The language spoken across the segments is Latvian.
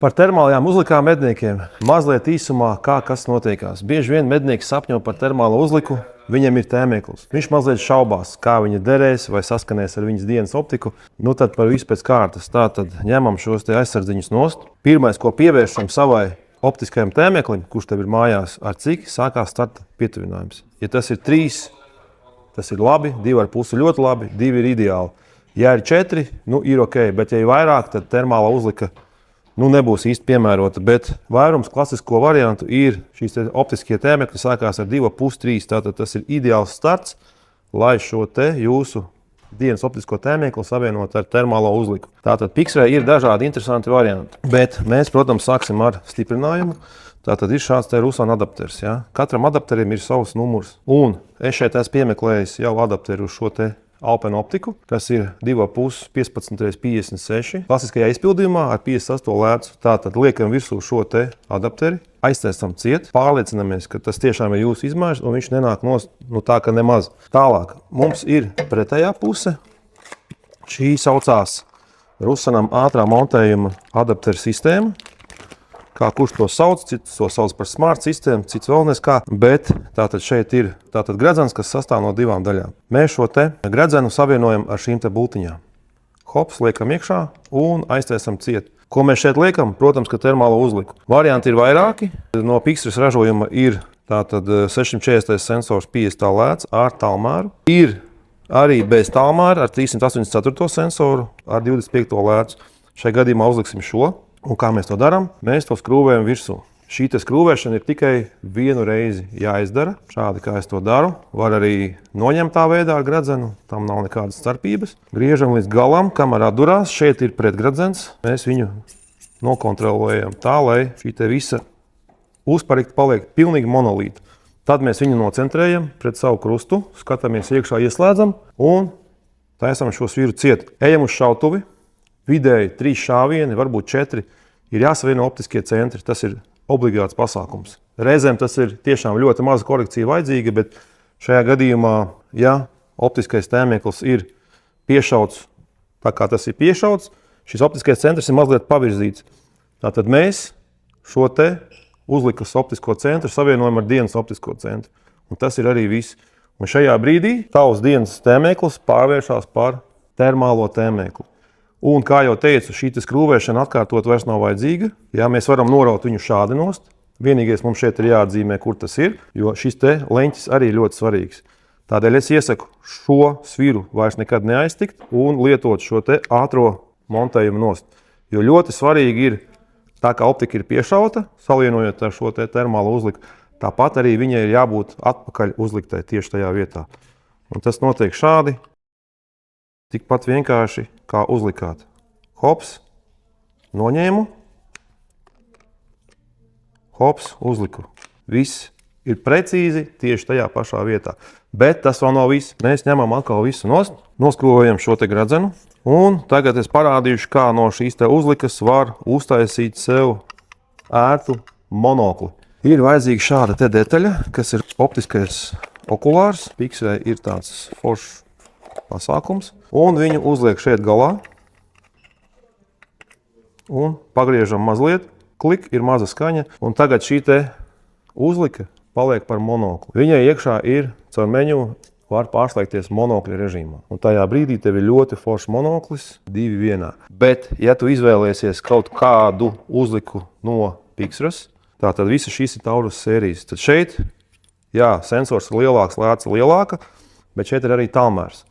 Par termālajām uzlikām medniekiem mazliet īsumā, kā kas notiekās. Bieži vien mednieks sapņo par termālo uzliku, viņam ir tēmēklis. Viņš mazliet šaubās, kā viņa derēs vai saskanēs ar viņas dienas optiku. Nu tad par visu pēc kārtas. Tātad ņemam šos te aizsardziņus nost. Pirmais, ko pievēršam savai optiskajam tēmēklim, kurš tev ir mājās, ar cik sākās starta pietuvinājums. Ja tas ir 3, tas ir labi, 2,5 ļoti labi, 2 ir ideāli. Ja ir 4, nu ir ok, bet ja ir vairāk, tad termālā uzlika nebūs īsti piemērota, bet vairums klasisko variantu ir šīs optiskie tēmekļi sākās ar 2,5, 3. Tātad tas ir ideāls starts, lai šo te jūsu dienas optisko tēmekli savienot ar termālo uzliku. Tātad Pixray ir dažādi interesanti varianti, bet mēs, protams, sāksim ar stiprinājumu. Tātad ir šāds te Rusan adapters. Ja? Katram adapterim ir savs numurs. Un es šeit esmu piemeklējis jau adapteru uz šo te Alpen optiku, kas ir 2,5, 15x56. Klasiskajā izpildījumā ar 58 lēcu. Tātad liekam virsū šo te adapteri, aiztaisam ciet, pārliecinamies, ka tas tiešām ir jūsu izmērs un viņš nenāk nost tā, ka nemaz. Tālāk mums ir pretējā puse. Šī saucās Rusanam ātrā montējuma adapteru sistēma. Kā kurš to sauc, cits to sauc par smart sistēmu, cits vēl neskā, bet tātad šeit ir gredzens, kas sastāv no 2 daļām. Mēs šo te gredzenu savienojam ar šīm te bultiņām. Hops, liekam iekšā un aiztaisam ciet. Ko mēs šeit liekam? Protams, ka termālo uzliku. Varianti ir vairāki. No Pixray ražojuma ir tātad 640 sensors 50 lēts ar tālmēru. Ir arī bez tālmēra ar 384 sensoru ar 25 lēcu. Šajā gadījumā uzliksim šo. Un kā mēs to darām? Mēs to skrūvējam virsū. Šī skrūvēšana ir tikai vienu reizi jāizdara. Šādi kā es to daru. Var arī noņemt tā veidā ar gredzenu. Tam nav nekādas starpības. Griežam līdz galam, kamēr atdurās. Šeit ir pretgredzens. Mēs viņu nokontrolējam tā, lai šī te visa uzparikta paliek pilnīgi monolīta. Tad mēs viņu nocentrējam pret savu krustu. Skatāmies iekšā, ieslēdzam un taisam šo sviru ciet. Ejam uz šautuvi. Vidēji 3 šāvieni, varbūt 4, ir jāsavieno optiskie centri. Tas ir obligāts pasākums. Reizēm tas ir tiešām ļoti maza korekcija vajadzīga, bet šajā gadījumā, ja optiskais tēmeklis ir piešauts tā kā tas ir piešauts, šis optiskais centrs ir mazliet pavirzīts. Tātad mēs šo te uzlikas optisko centru savienojam ar dienas optisko centru. Un tas ir arī viss. Un šajā brīdī tavs dienas tēmeklis pārvēršās par termālo tēmekli. Un, kā jau teicu, šī skrūvēšana atkārtot vairs nav vajadzīga. Jā, mēs varam noraut viņu šādi nost. Vienīgais mums šeit ir jāatzīmē, kur tas ir, jo šis te leņķis arī ļoti svarīgs. Tādēļ es iesaku šo sviru vairs nekad neaiztikt un lietot šo te ātro montējumu nost. Jo ļoti svarīgi ir, tā kā optika ir piešauta, salienojot ar šo te termālo uzliku, tāpat arī viņai ir jābūt atpakaļ uzliktai tieši tajā vietā. Un tas notiek šādi. Tikpat vienkārši kā uzlikāt. Hops, noņēmu. Hops, uzliku. Viss ir precīzi tieši tajā pašā vietā. Bet tas vēl nav viss. Mēs ņemam atkal visu nost, noskrūvējam šo te gredzenu. Un tagad es parādīšu, kā no šīs te uzlikas var uztaisīt sev ērtu monokli. Ir vajadzīga šāda te detaļa, kas ir optiskais okulārs. Pixray ir tāds foršs pasākums. Un viņu uzliek šeit galā. Un pagriežam mazliet. Klik, ir maza skaņa. Un tagad šī te uzlika paliek par monokli. Viņai iekšā ir caur menu var pārslēgties monokļa režīmā. Un tajā brīdī tev ir ļoti foršs monoklis 2:1. Bet, ja tu izvēlēsies kaut kādu uzliku no Pixray, tātad visa šīs ir Taurus sērijas. Tad šeit, jā, sensors ir lielāks, lēca lielāka, bet šeit ir arī tālmērs.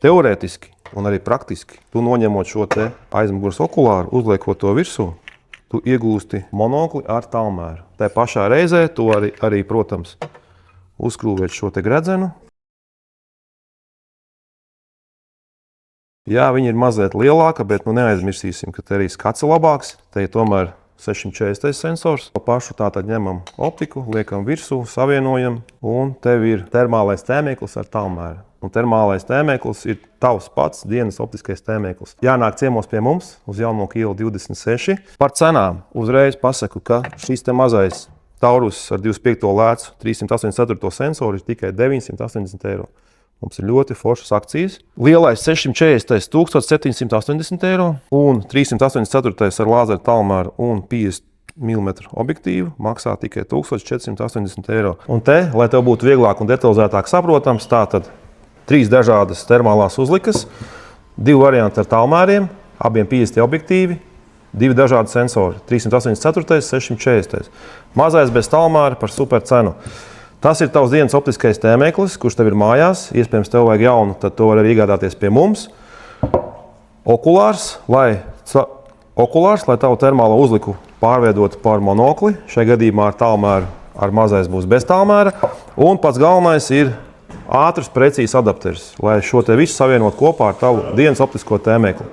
Teorētiski un arī praktiski, tu noņemot šo te aizmugures okulāru, uzliekot to virsū, tu iegūsti monokli ar tālmēru. Tā pašā reizē tu arī, protams, uzskrūvēt šo te gredzenu. Jā, viņa ir mazliet lielāka, bet neaizmirsīsim, ka te arī skats ir labāks. Te ir tomēr 640 sensors. To pašu tātad ņemam optiku, liekam virsū, savienojam, un tev ir termālais tēmeklis ar tālmēru. Un termālais tēmeklis ir tavs pats dienas optiskais tēmeklis. Jānāk ciemos pie mums uz Jaunmoka iela 26. Par cenām uzreiz pasaku, ka šis te mazais Taurus ar 25. lēcu 384. sensoru ir tikai 980 eiro. Mums ir ļoti foršas akcijas. Lielais 640, 1780 eiro un 384 ar lāzeru tālmēru un 50 mm objektīvu maksā tikai 1480 eiro. Un te, lai tev būtu vieglāk un detalizētāk saprotams, tātad 3 dažādas termālās uzlikas, 2 varianti ar tālmēriem, abiem 50 objektīvi, 2 dažādi sensori, 384, 640. Mazais bez tālmēra par super cenu. Tas ir tavs dienas optiskais tēmēklis, kurš tev ir mājās. Iespējams, tev vajag jaunu, tad to var arī iegādāties pie mums. Okulārs, lai tavu termālo uzliku pārveidotu par monokli. Šajā gadījumā ar tālmēru, ar mazais būs bez tālmēra. Un pats galvenais ir ātrs, precīzs adapters, lai šo te visu savienot kopā ar tavu dienas optisko tēmēkli.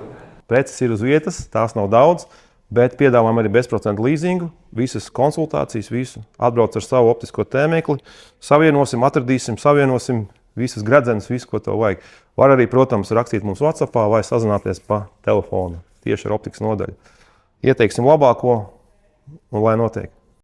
Preces ir uz vietas, tās nav daudz. Bet piedāvājam arī bezprocentu līzingu, visas konsultācijas, visu atbrauc ar savu optisko tēmēkli, savienosim, atradīsim, savienosim visas gredzenes, visu, ko tev vajag. Var arī, protams, rakstīt mums WhatsAppā vai sazināties pa telefonu tieši ar optikas nodaļu. Ieteiksim labāko un lai notiek.